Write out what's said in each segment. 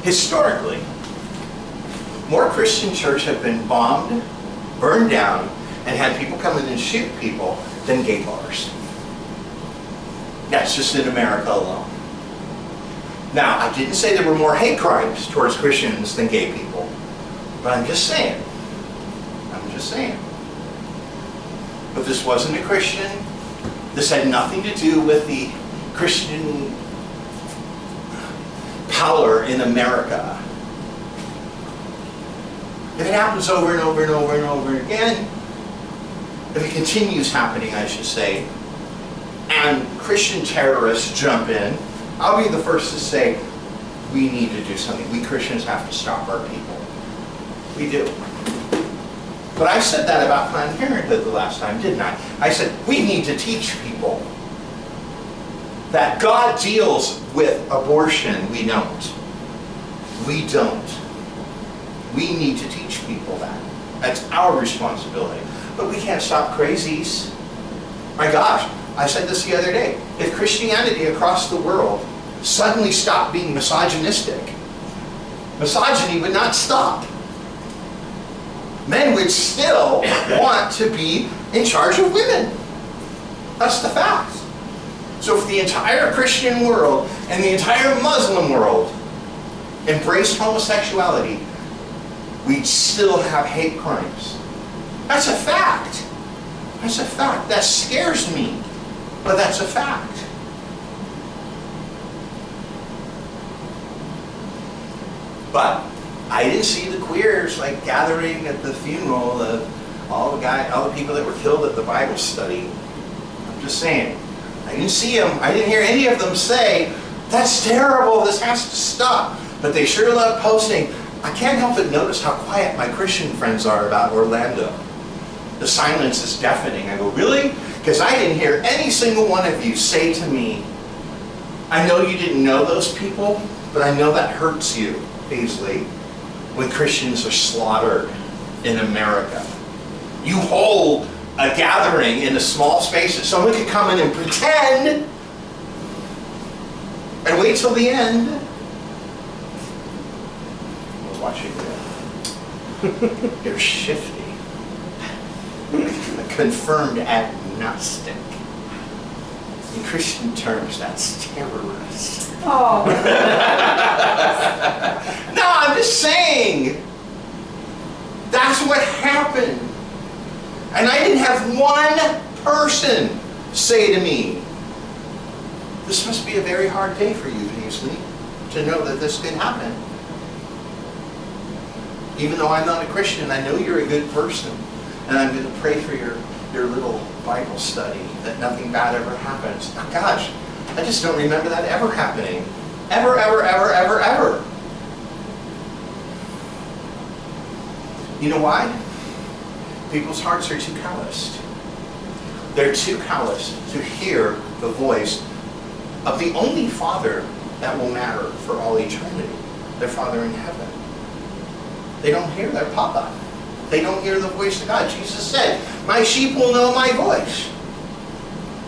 Historically, more Christian churches have been bombed, burned down, and had people come in and shoot people than gay bars. That's just in America alone. Now, I didn't say there were more hate crimes towards Christians than gay people, but I'm just saying. But this wasn't a Christian. This had nothing to do with the Christian power in America. If it happens over and over and over and over again, if it continues happening, I should say, and Christian terrorists jump in, I'll be the first to say, we need to do something. We Christians have to stop our people. We do. But I said that about Planned Parenthood the last time, didn't I? I said, we need to teach people that God deals with abortion. We don't. We don't. We need to teach people that. That's our responsibility. But we can't stop crazies. My gosh, I said this the other day. If Christianity across the world suddenly stopped being misogynistic, misogyny would not stop. Men would still want to be in charge of women. That's the fact. So if the entire Christian world and the entire Muslim world embraced homosexuality, we'd still have hate crimes. That's a fact. That's a fact. That scares me, but that's a fact. But I didn't see the queers like gathering at the funeral of all the people that were killed at the Bible study. I'm just saying. I didn't see them. I didn't hear any of them say, that's terrible, this has to stop. But they sure love posting. I can't help but notice how quiet my Christian friends are about Orlando. The silence is deafening. I go, really? Because I didn't hear any single one of you say to me, I know you didn't know those people, but I know that hurts you, Paisley, when Christians are slaughtered in America. You hold a gathering in a small space that someone could come in and pretend and wait till the end. We're watching them. They're shifty. A confirmed agnostic. In Christian terms, that's terrorist. Oh. No, I'm just saying. That's what happened. And I didn't have one person say to me, this must be a very hard day for you, Paisley, to know that this could happen. Even though I'm not a Christian, I know you're a good person. And I'm going to pray for your little Bible study, that nothing bad ever happens. Oh, gosh, I just don't remember that ever happening. Ever, ever, ever, ever, ever. You know why? People's hearts are too calloused. They're too calloused to hear the voice of the only Father that will matter for all eternity, their Father in heaven. They don't hear their Papa. They don't hear the voice of God. Jesus said, my sheep will know my voice.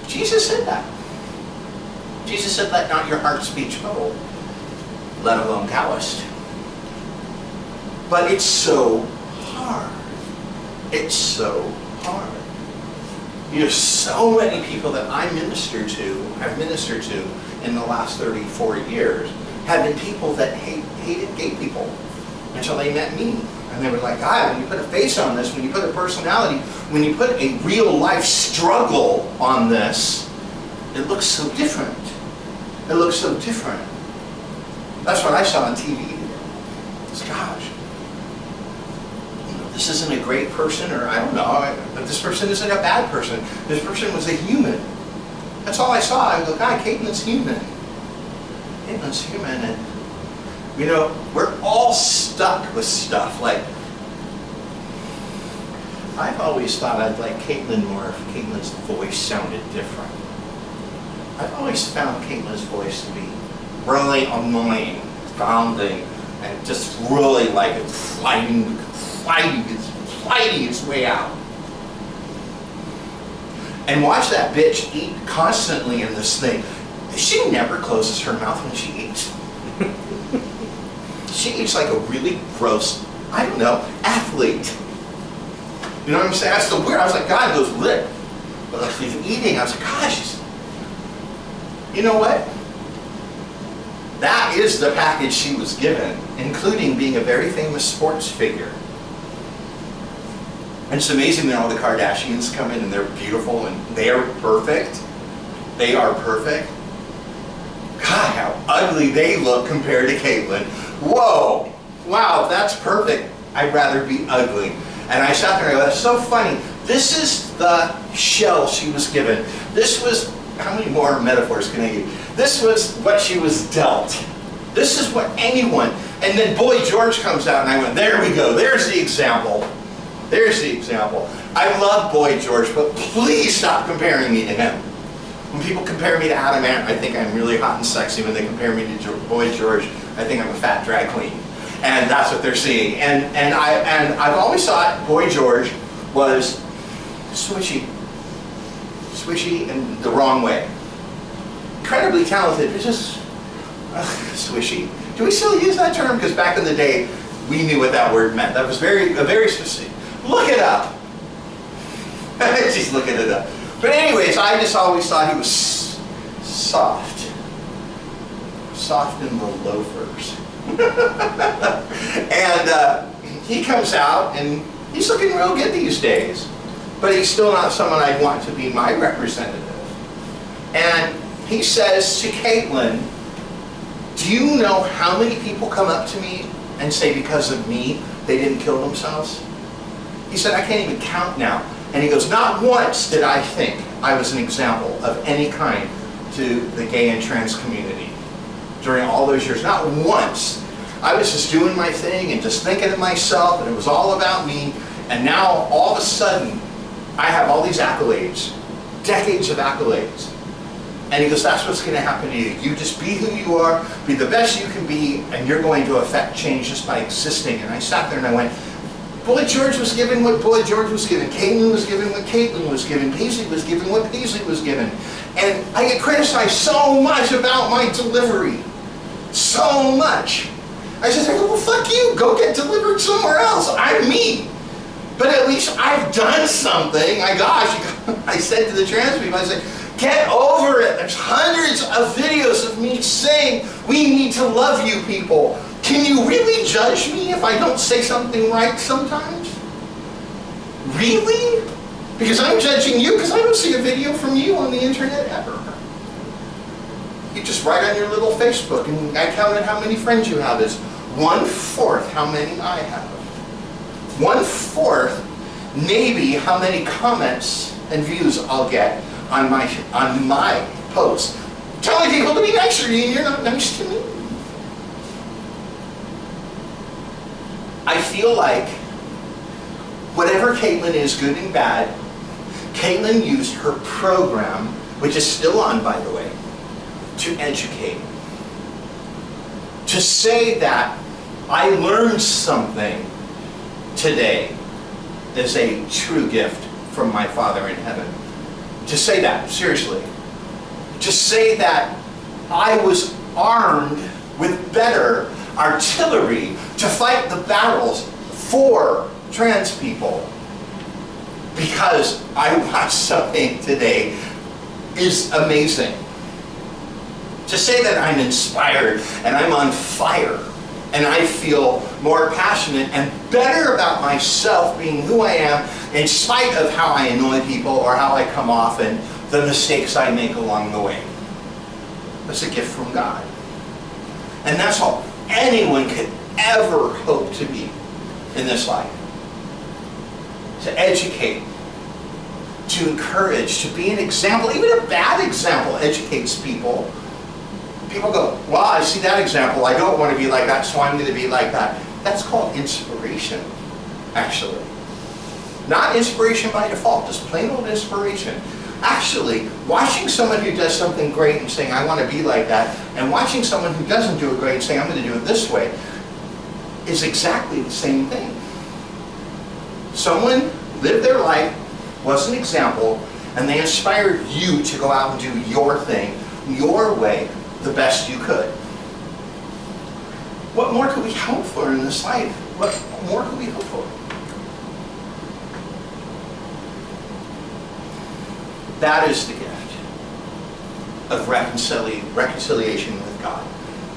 Jesus said that. Jesus said, let not your hearts be troubled, let alone calloused. But it's so hard. It's so hard. You know, so many people that I have ministered to in the last 34 years, have been people that hated gay people until they met me. And they were like, God, when you put a face on this, when you put a personality, when you put a real life struggle on this, it looks so different. It looks so different. That's what I saw on TV. Gosh, this isn't a great person, or I don't know, but this person isn't a bad person. This person was a human. That's all I saw. I go, God, Caitlyn's human. Caitlyn's human. And, you know, we're all stuck with stuff. Like, I've always thought I'd like Caitlyn more if Caitlyn's voice sounded different. I've always found Caitlyn's voice to be really annoying, pounding, and just really like fighting its way out. And watch that bitch eat constantly in this thing. She never closes her mouth when she eats. She's like a really gross, I don't know, athlete. You know what I'm saying? That's so weird. I was like, God, those lips. But like she's eating, I was like, gosh. You know what? That is the package she was given, including being a very famous sports figure. And it's amazing that all the Kardashians come in and they're beautiful and they're perfect. They are perfect. God, how ugly they look compared to Caitlyn. Whoa! Wow, if that's perfect, I'd rather be ugly. And I sat there and I go, that's so funny. This is the shell she was given. This was, how many more metaphors can I give? This was what she was dealt. This is what anyone, and then Boy George comes out and I went, there we go, there's the example. There's the example. I love Boy George, but please stop comparing me to him. When people compare me to Adam Ant, I think I'm really hot and sexy. When they compare me to Boy George, I think I'm a fat drag queen. And that's what they're seeing. And I've always thought Boy George was swishy in the wrong way. Incredibly talented, but just swishy. Do we still use that term? Because back in the day, we knew what that word meant. That was very specific. Look it up. She's looking it up. But anyways, I just always thought he was soft in the loafers. And he comes out and he's looking real good these days. But he's still not someone I'd want to be my representative. And he says to Caitlyn, do you know how many people come up to me and say because of me they didn't kill themselves? He said, I can't even count now. And he goes, not once did I think I was an example of any kind to the gay and trans community during all those years. Not once. I was just doing my thing and just thinking of myself, and it was all about me. And now, all of a sudden, I have all these accolades, decades of accolades. And he goes, that's what's going to happen to you. You just be who you are, be the best you can be, and you're going to affect change just by existing. And I sat there and I went, Boy George was given what Boy George was given. Caitlyn was given what Caitlyn was given. Paisley was given what Paisley was given. And I get criticized so much about my delivery. So much. I just go, well, fuck you. Go get delivered somewhere else. I'm me. But at least I've done something. My gosh, I said to the trans people, I said, get over it. There's hundreds of videos of me saying, we need to love you people. Can you really judge me if I don't say something right sometimes? Really? Because I'm judging you because I don't see a video from you on the internet ever. You just write on your little Facebook, and I counted how many friends you have. It's 1/4 how many I have. 1/4 maybe how many comments and views I'll get on my posts. Telling people to be nicer to you and you're not nice to me. I feel like whatever Caitlyn is, good and bad, Caitlyn used her program, which is still on, by the way, to educate. To say that I learned something today is a true gift from my Father in heaven. To say that, seriously. To say that I was armed with better artillery to fight the battles for trans people because I watched something today is amazing. To say that I'm inspired and I'm on fire and I feel more passionate and better about myself being who I am in spite of how I annoy people or how I come off and the mistakes I make along the way. That's a gift from God. And that's all anyone could ever hope to be in this life. To educate, to encourage, to be an example. Even a bad example educates people. People go, well, I see that example. I don't want to be like that, so I'm going to be like that. That's called inspiration, actually. Not inspiration by default, just plain old inspiration. Actually, watching someone who does something great and saying, I want to be like that, and watching someone who doesn't do it great and saying, I'm going to do it this way, is exactly the same thing. Someone lived their life, was an example, and they inspired you to go out and do your thing, your way, the best you could. What more could we hope for in this life? What more could we hope for? That is the gift of reconciliation with God.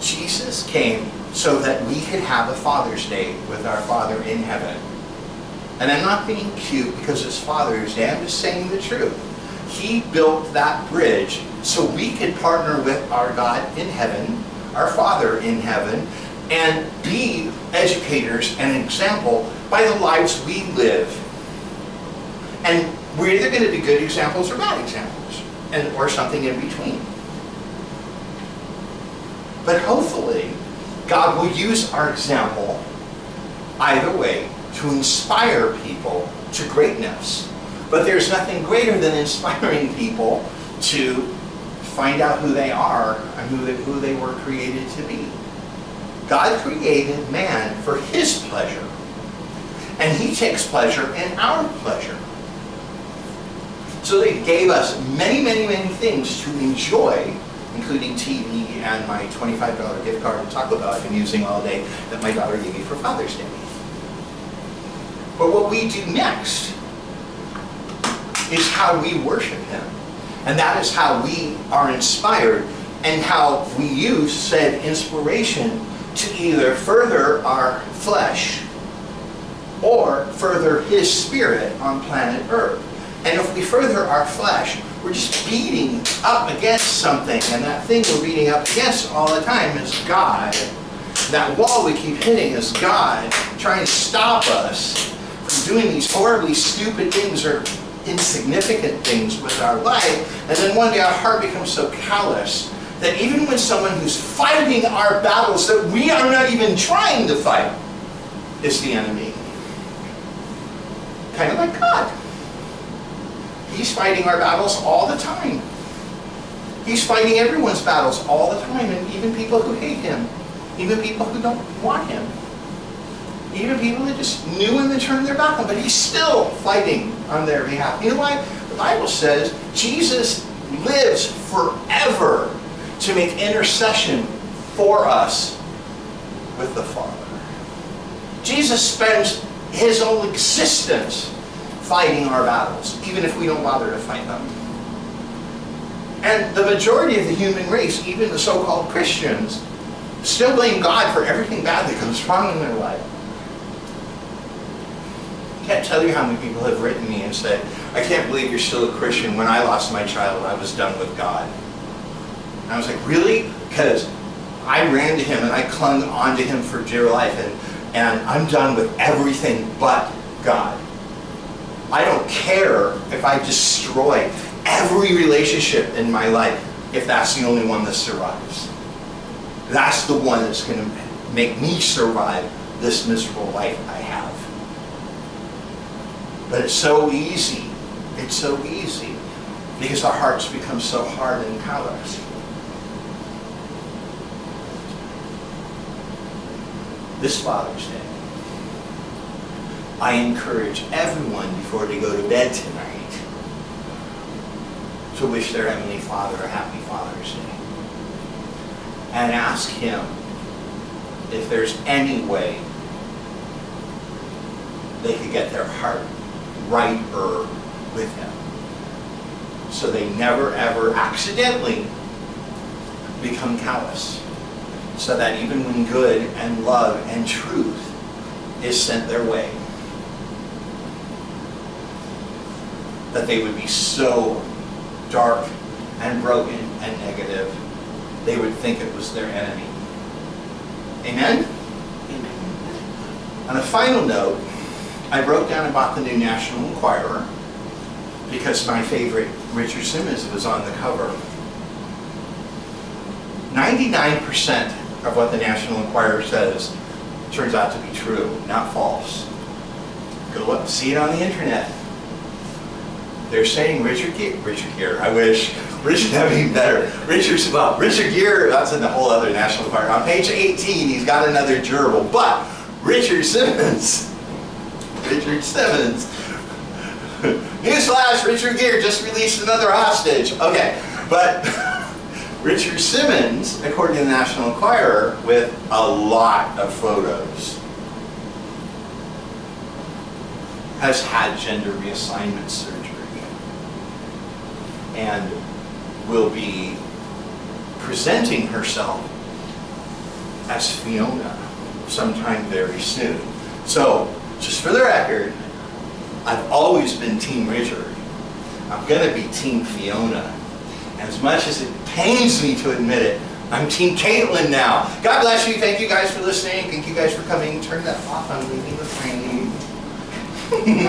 Jesus came so that we could have a Father's Day with our Father in heaven. And I'm not being cute because it's Father's Day. I'm just saying the truth. He built that bridge so we could partner with our God in heaven, our Father in heaven, and be educators and example by the lives we live. And we're either going to be good examples or bad examples, or something in between. But hopefully, God will use our example either way to inspire people to greatness. But there's nothing greater than inspiring people to find out who they are and who they were created to be. God created man for his pleasure, and he takes pleasure in our pleasure. So he gave us many, many, many things to enjoy, including TV and my $25 gift card to Taco Bell I've been using all day that my daughter gave me for Father's Day. But what we do next is how we worship him. And that is how we are inspired and how we use said inspiration to either further our flesh or further his spirit on planet Earth. And if we further our flesh, we're just beating up against something, and that thing we're beating up against all the time is God. That wall we keep hitting is God trying to stop us from doing these horribly stupid things or insignificant things with our life. And then one day our heart becomes so callous that even when someone who's fighting our battles that we are not even trying to fight is the enemy. Kind of like God. He's fighting our battles all the time. He's fighting everyone's battles all the time, and even people who hate him, even people who don't want him, even people that just knew him and turned their back on him, but he's still fighting on their behalf. You know why? The Bible says Jesus lives forever to make intercession for us with the Father. Jesus spends his whole existence fighting our battles, even if we don't bother to fight them. And the majority of the human race, even the so-called Christians, still blame God for everything bad that comes wrong in their life. I can't tell you how many people have written me and said, I can't believe you're still a Christian. When I lost my child, I was done with God. And I was like, really? Because I ran to him and I clung onto him for dear life, and I'm done with everything but God. I don't care if I destroy every relationship in my life if that's the only one that survives. That's the one that's going to make me survive this miserable life I have. But it's so easy. It's so easy because our hearts become so hard and callous. This Father's Day, I encourage everyone before they go to bed tonight to wish their Heavenly Father a happy Father's Day. And ask him if there's any way they could get their heart righter with him. So they never ever accidentally become callous. So that even when good and love and truth is sent their way, that they would be so dark and broken and negative, they would think it was their enemy. Amen? Amen. On a final note, I broke down and bought the new National Enquirer because my favorite Richard Simmons was on the cover. 99% of what the National Enquirer says turns out to be true, not false. Go up, see it on the internet. They're saying Richard Gere, I wish. Richard, that'd be better. Richard Gere, that's in the whole other National Enquirer. On page 18, he's got another gerbil, but Richard Simmons. Newsflash, Richard Gere just released another hostage. Okay, but Richard Simmons, according to the National Enquirer, with a lot of photos, has had gender reassignment surgery and will be presenting herself as Fiona sometime very soon. So, just for the record, I've always been Team Richard. I'm going to be Team Fiona. And as much as it pains me to admit it, I'm Team Caitlyn now. God bless you. Thank you guys for listening. Thank you guys for coming. Turn that off. I'm leaving the frame.